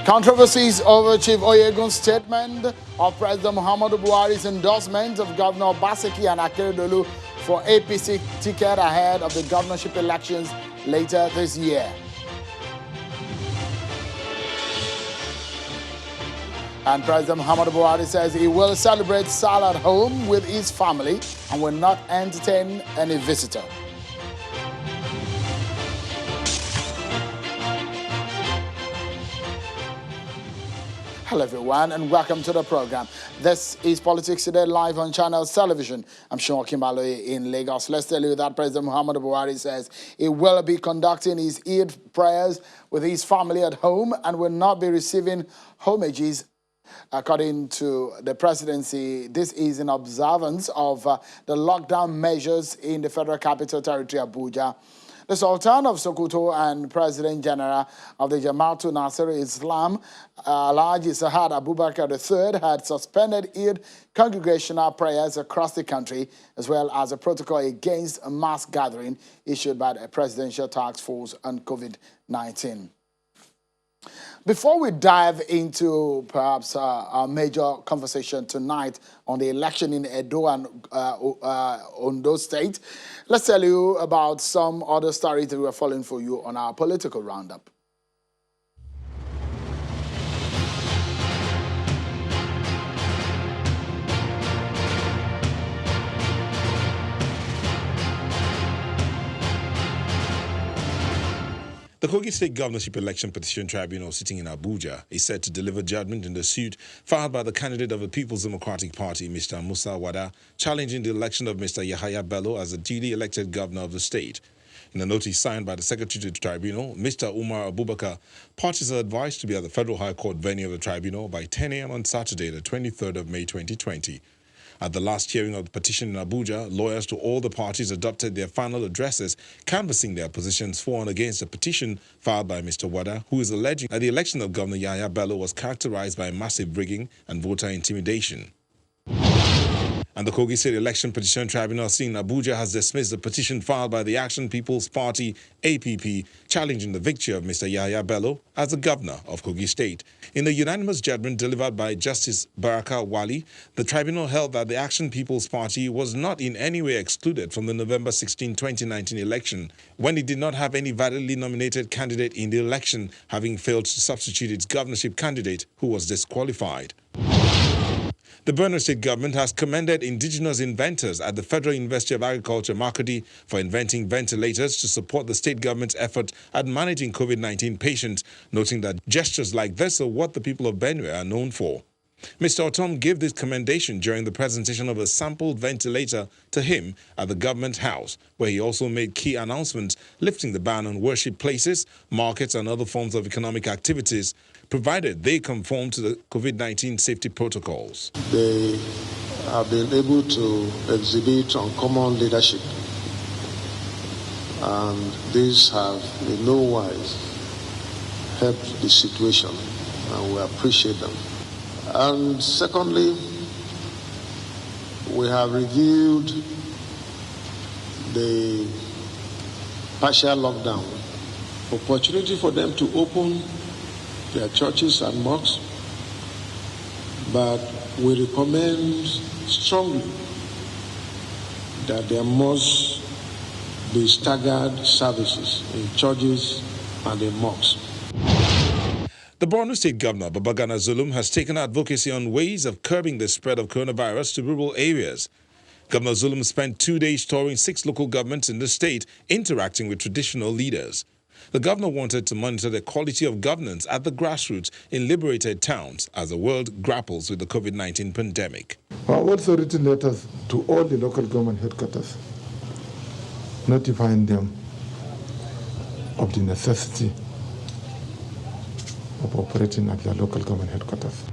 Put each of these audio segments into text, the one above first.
Controversies over Chief Oyegun's statement of President Muhammad Buhari's endorsement of Governor Obaseki and Akeredolu for APC ticket ahead of the governorship elections later this year. And President Muhammad Buhari says he will celebrate Salah at home with his family and will not entertain any visitor. Hello everyone and welcome to the program. This is Politics Today live on Channels Television. I'm Sean Kimbaloye in Lagos. Let's tell you that President Muhammad Buhari says he will be conducting his Eid prayers with his family at home and will not be receiving homages. According to the presidency, this is in observance of the lockdown measures in the Federal Capital Territory, Abuja. The Sultan of Sokoto and President General of the Jamaatul Nasir Islam, Alhaji Sahad Abubakar III, had suspended Eid congregational prayers across the country, as well as a protocol against a mass gathering issued by the Presidential Task Force on COVID-19. Before we dive into perhaps our major conversation tonight on the election in Edo and Ondo State, let's tell you about some other stories that we are following for you on our political roundup. The Kogi State Governorship Election Petition Tribunal sitting in Abuja is set to deliver judgment in the suit filed by the candidate of the People's Democratic Party, Mr. Musa, challenging the election of Mr. Yahaya Bello as the duly elected governor of the state. In a notice signed by the Secretary to the Tribunal, Mr. Umar Abubakar, parties are advised to be at the Federal High Court venue of the Tribunal by 10 a.m. on Saturday, the 23rd of May 2020. At the last hearing of the petition in Abuja, lawyers to all the parties adopted their final addresses, canvassing their positions for and against the petition filed by Mr. Wada, who is alleging that the election of Governor Yahaya Bello was characterized by massive rigging and voter intimidation. And the Kogi State Election Petition Tribunal in Abuja has dismissed the petition filed by the Action People's Party, APP, challenging the victory of Mr. Yahaya Bello as the governor of Kogi State. In a unanimous judgment delivered by Justice Baraka Wali, the tribunal held that the Action People's Party was not in any way excluded from the November 16, 2019 election, when it did not have any validly nominated candidate in the election, having failed to substitute its governorship candidate, who was disqualified. The Borno State government has commended indigenous inventors at the Federal University of Agriculture, Makodi, for inventing ventilators to support the state government's effort at managing COVID-19 patients, noting that gestures like this are what the people of Benue are known for. Mr. Otom gave this commendation during the presentation of a sampled ventilator to him at the government house, where he also made key announcements lifting the ban on worship places, markets and other forms of economic activities, provided they conform to the COVID-19 safety protocols. They have been able to exhibit uncommon leadership, and these have in no wise helped the situation, and we appreciate them. And secondly, we have reviewed the partial lockdown, opportunity for them to open their churches and mosques, but we recommend strongly that there must be staggered services in churches and in mosques. The Borno State Governor, Babagana Zulum, has taken advocacy on ways of curbing the spread of coronavirus to rural areas. Governor Zulum spent 2 days touring 6 local governments in the state, interacting with traditional leaders. The governor wanted to monitor the quality of governance at the grassroots in liberated towns as the world grapples with the COVID-19 pandemic. I also written letters to all the local government headquarters, notifying them of the necessity of operating at their local government headquarters.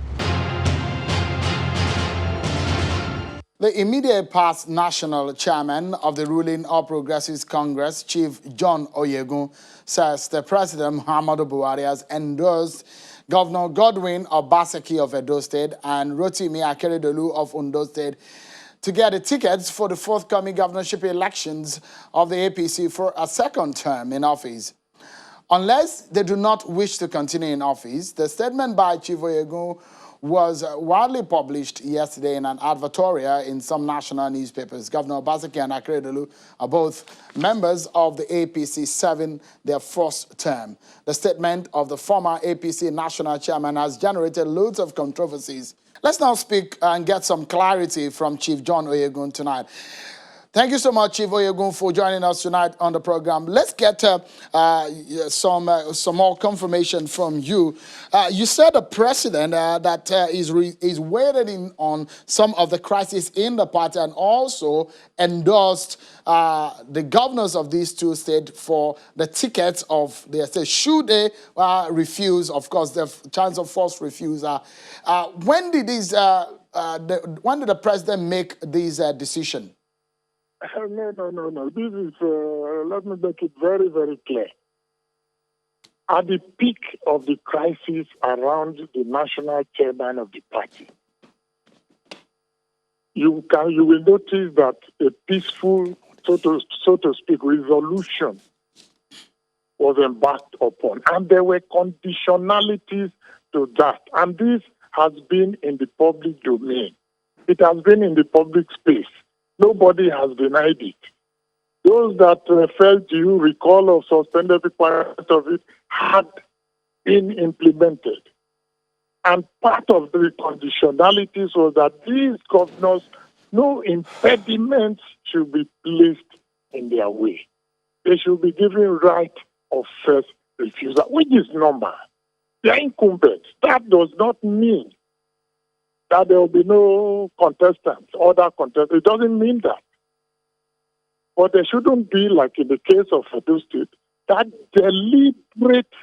The immediate past national chairman of the ruling All Progressives Congress, Chief John Oyegun, says the President Muhammadu Buhari has endorsed Governor Godwin Obaseki of Edo State and Rotimi Akeredolu of Ondo State to get the tickets for the forthcoming governorship elections of the APC for a second term in office. unless they do not wish to continue in office. The statement by Chief Oyegun was widely published yesterday in an advertorial in some national newspapers. Governor Obaseki and Akeredolu are both members of the APC serving their first term. The statement of the former APC national chairman has generated loads of controversies. Let's now speak and get some clarity from Chief John Oyegun tonight. Thank you so much, Chief Oyegun, for joining us tonight on the program. Let's get some more confirmation from you. You said the president that is waiting on some of the crises in the party and also endorsed the governors of these two states for the tickets of their state. Should they refuse, of course, the chance of forced refusal. When did the president make this decision? No. This is, let me make it very, very clear. At the peak of the crisis around the national chairman of the party, you will notice that a peaceful, so to speak, resolution was embarked upon. And there were conditionalities to that. And this has been in the public domain. It has been in the public space. Nobody has denied it. Those that felt you recall or suspended the part of it had been implemented. And part of the conditionalities was that these governors, no impediments should be placed in their way. They should be given right of first refusal, which is normal. They are incumbents. That does not mean that there will be no contestants, other contestants. It doesn't mean that. But there shouldn't be, like in the case of Edo State, that deliberate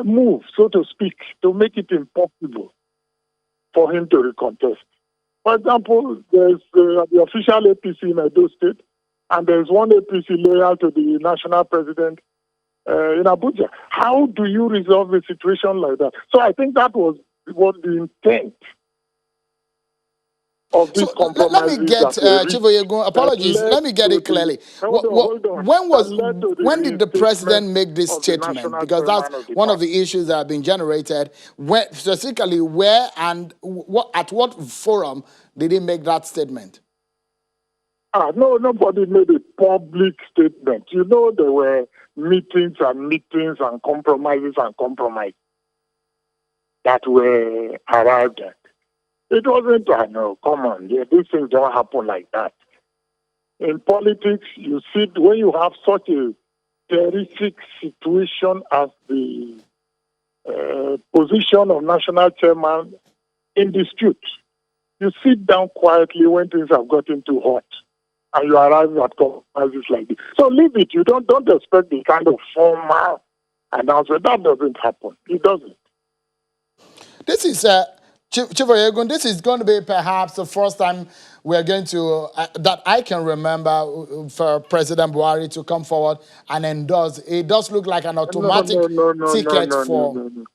move, so to speak, to make it impossible for him to recontest. For example, there's the official APC in Edo State, and there's one APC loyal to the national president in Abuja. How do you resolve a situation like that? So I think that was the intent of this compromise. Let me get, Chief Oyegun, apologies, let me get it clearly. Hold on. When did the president make this statement? Because that's one of the issues that have been generated. Specifically, where and at what forum did he make that statement? No, nobody made a public statement. You know, there were meetings and compromises that were arrived at. It wasn't, I know, come on, these things don't happen like that. In politics, you see, when you have such a terrific situation as the position of national chairman in dispute, you sit down quietly when things have gotten too hot, and you arrive at compromises like this. So leave it. You don't expect the kind of formal announcement. That doesn't happen. It doesn't. This is Chief Oyegun, this is going to be perhaps the first time we're going to, that I can remember, for President Buhari to come forward and endorse. It does look like an automatic ticket for... No.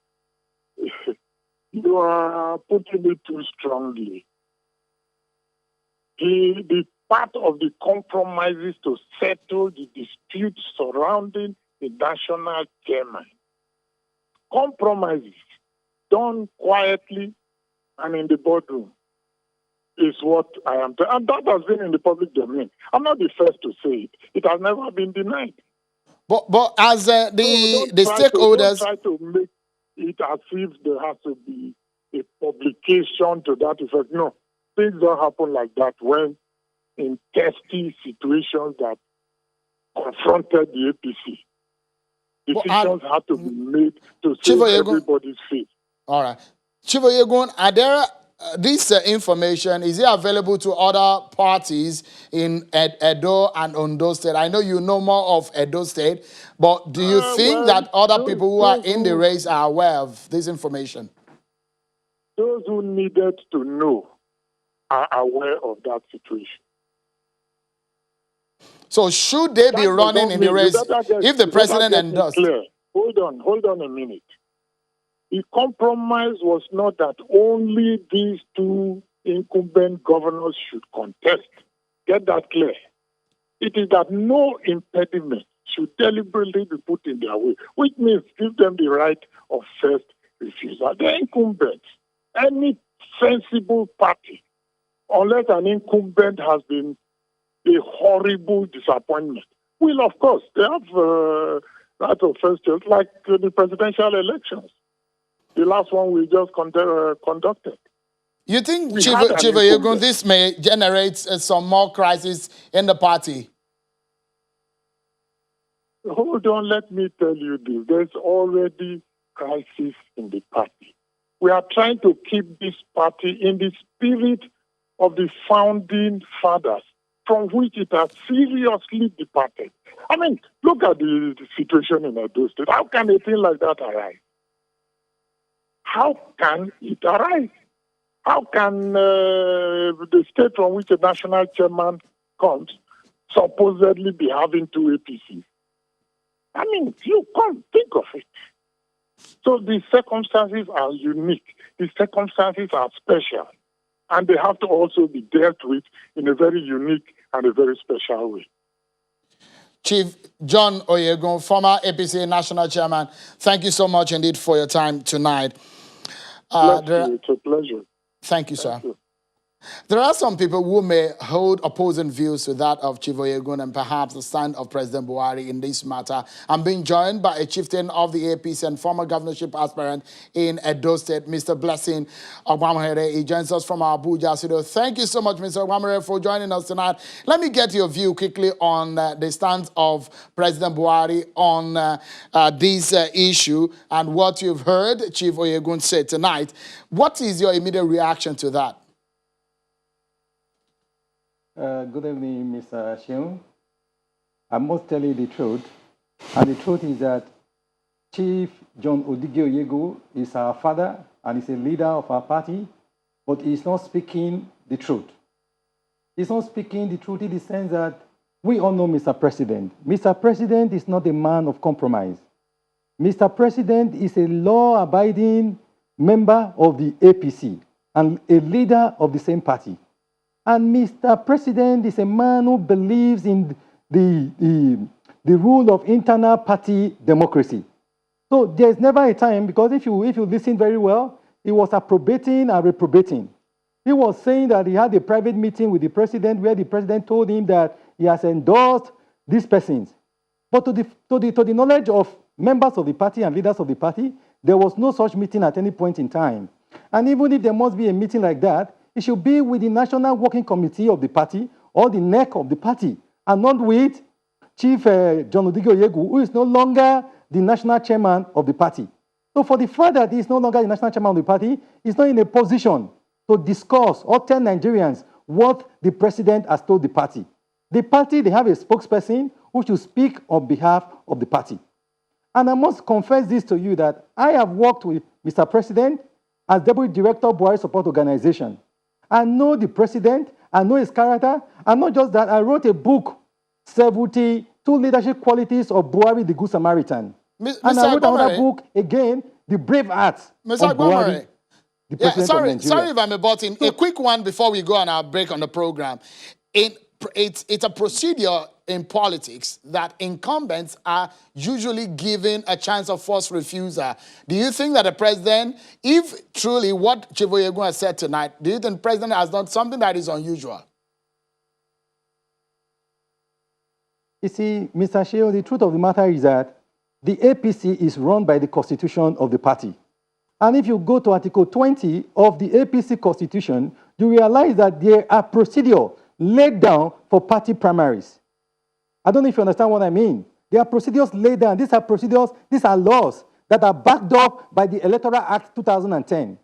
You are putting it too strongly. The part of the compromises to settle the disputes surrounding the national chairman. Compromises done quietly and in the boardroom is what I am saying. And that has been in the public domain. I'm not the first to say it. It has never been denied. But as the stakeholders... Don't try to make it as if there has to be a publication to that effect. No, things don't happen like that when in testy situations that confronted the APC. Decisions have to be made to save everybody's faith. All right. Chief Oyegun, are there this information, is it available to other parties in Edo and Ondo State? I know you know more of Edo State, but do you think that other people who are in the race are aware of this information? Those who needed to know are aware of that situation. So should they be running in the race if the president endorsed? Hold on a minute. The compromise was not that only these two incumbent governors should contest. Get that clear. It is that no impediment should deliberately be put in their way, which means give them the right of first refusal. They're incumbents. Any sensible party, unless an incumbent has been a horrible disappointment, will, of course, they have right of first choice, like the presidential elections. The last one we just conducted. You think, We Chief had an Oyegun, incumbent. this may generate some more crisis in the party? Hold on, let me tell you this. There's already crisis in the party. We are trying to keep this party in the spirit of the founding fathers, from which it has seriously departed. I mean, look at the situation in Edo State. How can a thing like that arise? How can it arise? How can the state from which a national chairman comes supposedly be having two APCs? I mean, you can't think of it. So the circumstances are unique. The circumstances are special. And they have to also be dealt with in a very unique and a very special way. Chief John Oyegun, former APC national chairman, thank you so much indeed for your time tonight. It's a pleasure. Thank you, sir. Thank you. There are some people who may hold opposing views to that of Chief Oyegun and perhaps the stand of President Buhari in this matter. I'm being joined by a chieftain of the APC and former governorship aspirant in Edo State, Mr. Blessing Mohamed. He joins us from our Abuja studio. Thank you so much, Mr. Mohamed, for joining us tonight. Let me get your view quickly on the stance of President Buhari on this issue and what you've heard Chief Oyegun say tonight. What is your immediate reaction to that? Good evening, Mr. Sheung. I must tell you the truth. And the truth is that Chief John Oyegun is our father and is a leader of our party, but he's not speaking the truth. He's not speaking the truth in the sense that we all know Mr. President. Mr. President is not a man of compromise. Mr. President is a law-abiding member of the APC and a leader of the same party. And Mr. President is a man who believes in the rule of internal party democracy. So there's never a time, because if you listen very well, he was approbating and reprobating. He was saying that he had a private meeting with the president where the president told him that he has endorsed these persons. But to the knowledge of members of the party and leaders of the party, there was no such meeting at any point in time. And even if there must be a meeting like that, it should be with the National Working Committee of the party or the NEC of the party, and not with Chief John Oyegun, who is no longer the national chairman of the party. So for the fact that he is no longer the national chairman of the party, he's not in a position to discuss or tell Nigerians what the president has told the party. The party, they have a spokesperson who should speak on behalf of the party. And I must confess this to you that I have worked with Mr. President as Deputy Director of Buhari Support Organization. I know the president, I know his character, and not just that, I wrote a book, 72 Leadership Qualities of Buhari, the Good Samaritan. And I wrote another book, again, The Brave Heart of Buhari, the President of Nigeria. Sorry if I'm aborting. A quick one before we go on our break on the program. It's a procedure in politics that incumbents are usually given a chance of first refusal. Do you think that the president, if truly what Chief Oyegun has said tonight, do you think the president has done something that is unusual? You see, Mr. Sheung, the truth of the matter is that the APC is run by the constitution of the party. And if you go to Article 20 of the APC constitution, you realize that there are procedures laid down for party primaries. I don't know if you understand what I mean. There are procedures laid down. These are procedures, these are laws that are backed up by the Electoral Act 2010.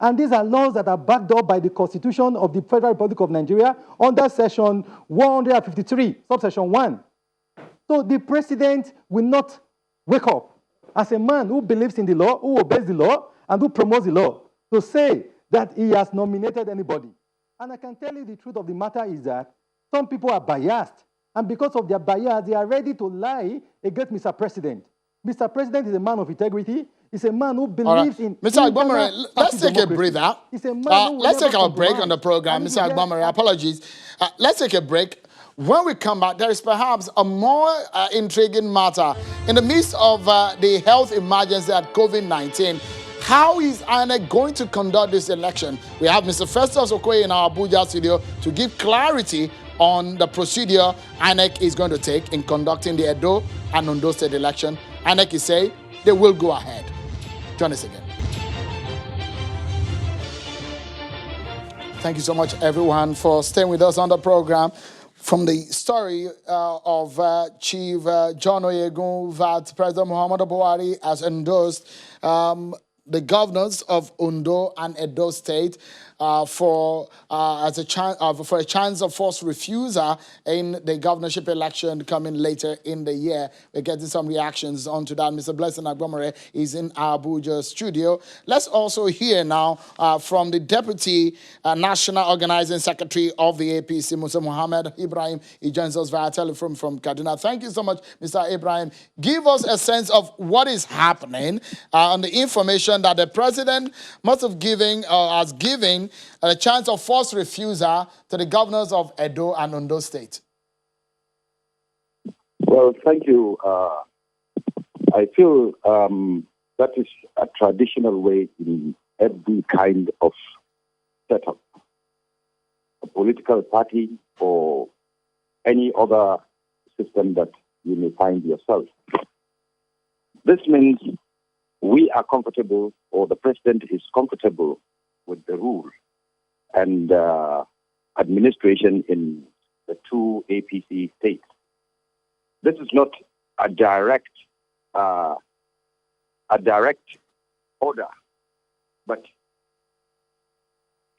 And these are laws that are backed up by the Constitution of the Federal Republic of Nigeria under Section 153, subsection 1. So the president will not wake up as a man who believes in the law, who obeys the law, and who promotes the law, to say that he has nominated anybody. And I can tell you the truth of the matter is that some people are biased. And because of their bias, they are ready to lie against Mr. President. Mr. President is a man of integrity. He's a man who believes in... Mr. Agbamere, let's take a breather. Let's take our break on the program. Mr. Agbamere, apologies. Let's take a break. When we come back, there is perhaps a more intriguing matter. In the midst of the health emergency at COVID-19, how is INEC going to conduct this election? We have Mr. Festus Okoye in our Abuja studio to give clarity on the procedure INEC is going to take in conducting the Edo and Ondo state election. INEC is saying they will go ahead. Join us again. Thank you so much, everyone, for staying with us on the program. From the story of Chief John Oyegun that President Muhammad Buhari has endorsed the governors of Ondo and Edo State for a chance of forced refusal in the governorship election coming later in the year. We're getting some reactions onto that. Mr. Blessing Agbomere is in our Abuja studio. Let's also hear now from the Deputy National Organizing Secretary of the APC, Musa Mohamed. Ibrahim, he joins us via telephone from Kaduna. Thank you so much, Mr. Ibrahim. Give us a sense of what is happening on the information that the president must have given, has given a chance of forced refusal to the governors of Edo and Ondo State. Well, thank you. I feel that is a traditional way in every kind of setup, a political party or any other system that you may find yourself. This means we are comfortable, or the president is comfortable with the rule and administration in the two APC states. This is not a direct order, but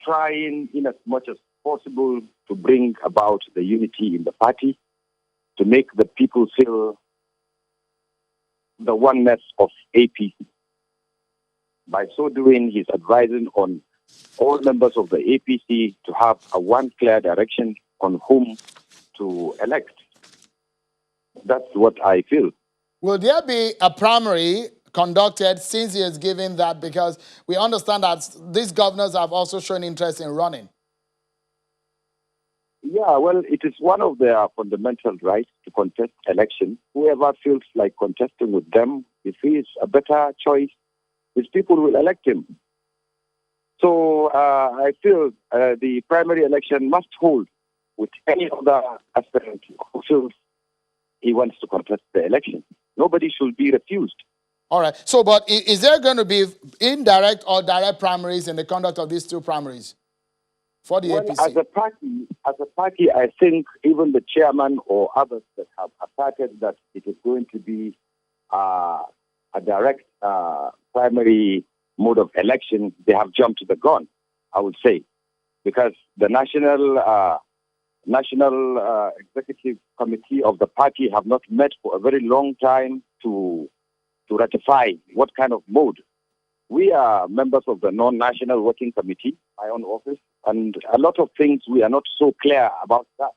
trying in as much as possible to bring about the unity in the party, to make the people feel the oneness of APC. By so doing, he's advising on all members of the APC to have a one clear direction on whom to elect. That's what I feel. Will there be a primary conducted since he has given that? Because we understand that these governors have also shown interest in running. Yeah, well, it is one of their fundamental rights to contest election. Whoever feels like contesting with them, if he is a better choice, his people will elect him. So I feel the primary election must hold with any other aspirant who feels he wants to contest the election. Nobody should be refused. All right. So, but is there going to be indirect or direct primaries in the conduct of these two primaries for the APC? As a party, I think even the chairman or others that have asserted that it is going to be a direct primary mode of election, they have jumped to the gun, I would say, because the National Executive Committee of the party have not met for a very long time to ratify what kind of mode. We are members of the Non-National Working Committee, my own office, and a lot of things we are not so clear about that.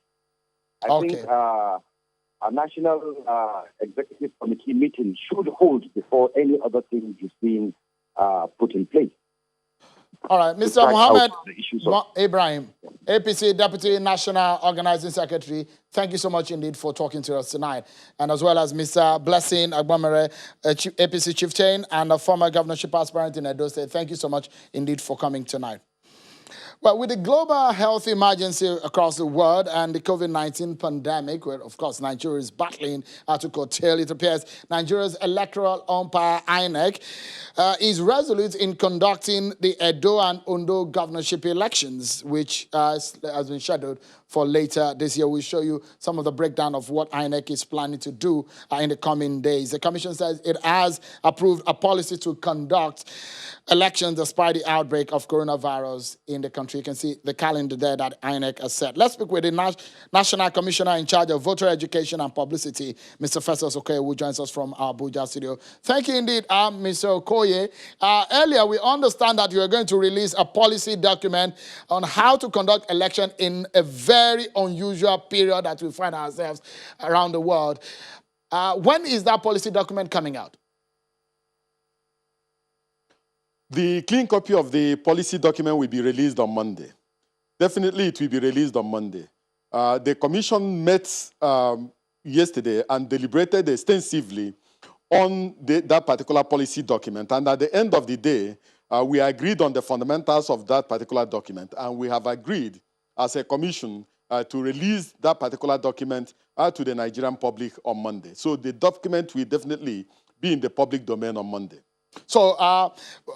I think a National Executive Committee meeting should hold before any other thing is being put in place. All right, Mr. Mohamed Ibrahim, APC Deputy National Organizing Secretary, thank you so much indeed for talking to us tonight. And as well as Mr. Blessing Agbomere, APC chieftain and a former governorship aspirant in Edo State. Thank you so much indeed for coming tonight. Well, with the global health emergency across the world and the COVID-19 pandemic, where, of course, Nigeria is battling to curtail, it appears Nigeria's electoral umpire, INEC, is resolute in conducting the Edo and Ondo governorship elections, which has been scheduled for later this year. We'll show you some of the breakdown of what INEC is planning to do in the coming days. The commission says it has approved a policy to conduct elections despite the outbreak of coronavirus in the country. You can see the calendar there that INEC has set. Let's speak with the National Commissioner in charge of voter education and publicity, Mr. Festus Okoye, who joins us from our Abuja studio. Thank you indeed, Mr. Okoye. Earlier, we understand that you are going to release a policy document on how to conduct election in a very unusual period that we find ourselves around the world. When is that policy document coming out? The clean copy of the policy document will be released on Monday. Definitely, it will be released on Monday. the commission met yesterday and deliberated extensively on that particular policy document. And at the end of the day, we agreed on the fundamentals of that particular document. And we have agreed as a commission to release that particular document to the Nigerian public on Monday. So the document will definitely be in the public domain on Monday. So,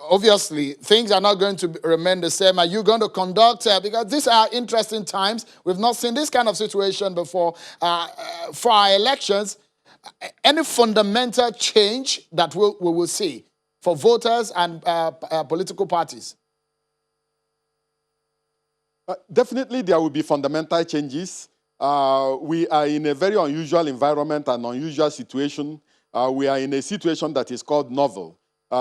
obviously, things are not going to remain the same. Are you going to conduct, because these are interesting times. We've not seen this kind of situation before. For our elections, any fundamental change that we will see for voters and political parties? Definitely, there will be fundamental changes. We are in a very unusual environment and unusual situation. We are in a situation that is called novel.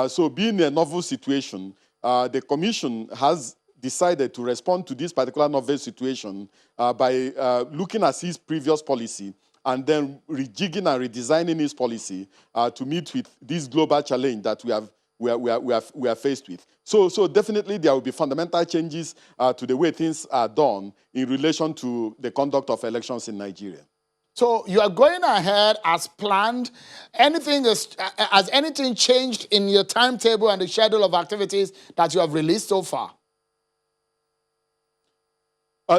So being a novel situation, the Commission has decided to respond to this particular novel situation by looking at its previous policy and then rejigging and redesigning its policy to meet with this global challenge that we are faced with. So definitely there will be fundamental changes to the way things are done in relation to the conduct of elections in Nigeria. So you are going ahead as planned. Has anything changed in your timetable and the schedule of activities that you have released so far?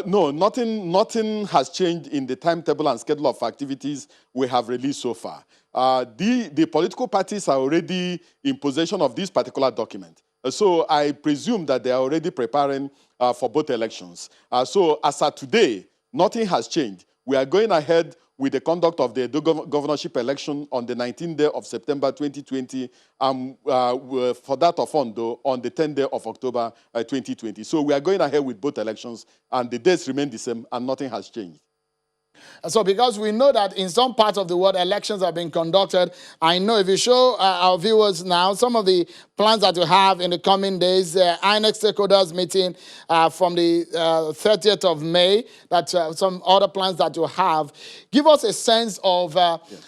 No, nothing has changed in the timetable and schedule of activities we have released so far. The political parties are already in possession of this particular document. So I presume that they are already preparing for both elections. So as of today, nothing has changed. We are going ahead with the conduct of the governorship election on the 19th day of September 2020, for that of Ondo on the 10th day of October 2020. So we are going ahead with both elections, and the dates remain the same, and nothing has changed. So because we know that in some parts of the world, elections are being conducted, I know if you show our viewers now some of the plans that you have in the coming days, INEC stakeholders meeting from the 30th of May, some other plans that you have. Give us a sense of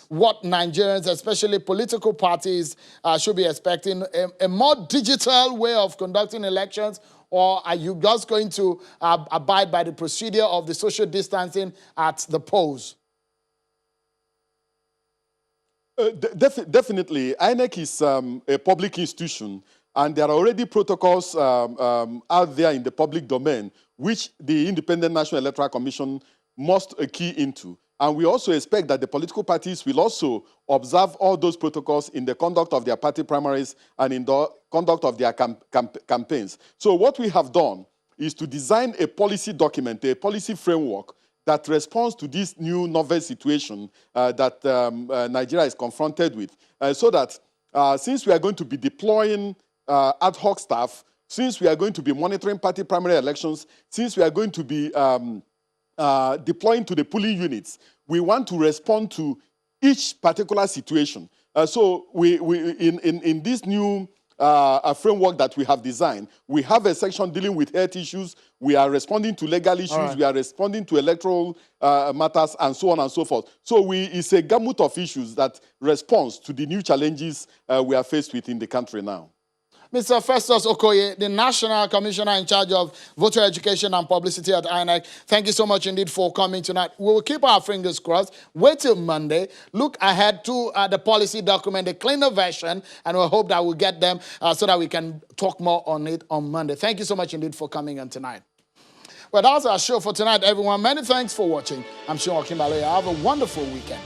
what Nigerians, especially political parties, should be expecting. A more digital way of conducting elections, or are you just going to abide by the procedure of the social distancing at the polls? Definitely. INEC is a public institution, and there are already protocols out there in the public domain, which the Independent National Electoral Commission must key into. And we also expect that the political parties will also observe all those protocols in the conduct of their party primaries and in the conduct of their campaigns. So what we have done is to design a policy document, a policy framework that responds to this new novel situation that Nigeria is confronted with. So that since we are going to be deploying ad hoc staff, since we are going to be monitoring party primary elections, since we are going to be deploying to the polling units, we want to respond to each particular situation. So in this new framework that we have designed, we have a section dealing with health issues, we are responding to legal issues, we are responding to electoral matters, and so on and so forth. So it's a gamut of issues that responds to the new challenges we are faced with in the country now. Mr. Festus Okoye, the National Commissioner in charge of voter education and publicity at INEC, thank you so much indeed for coming tonight. We will keep our fingers crossed. Wait till Monday. Look ahead to the policy document, the cleaner version, and we hope that we'll get them so that we can talk more on it on Monday. Thank you so much indeed for coming on tonight. Well, that's our show for tonight, everyone. Many thanks for watching. I'm Sean Kimbaloya. Have a wonderful weekend.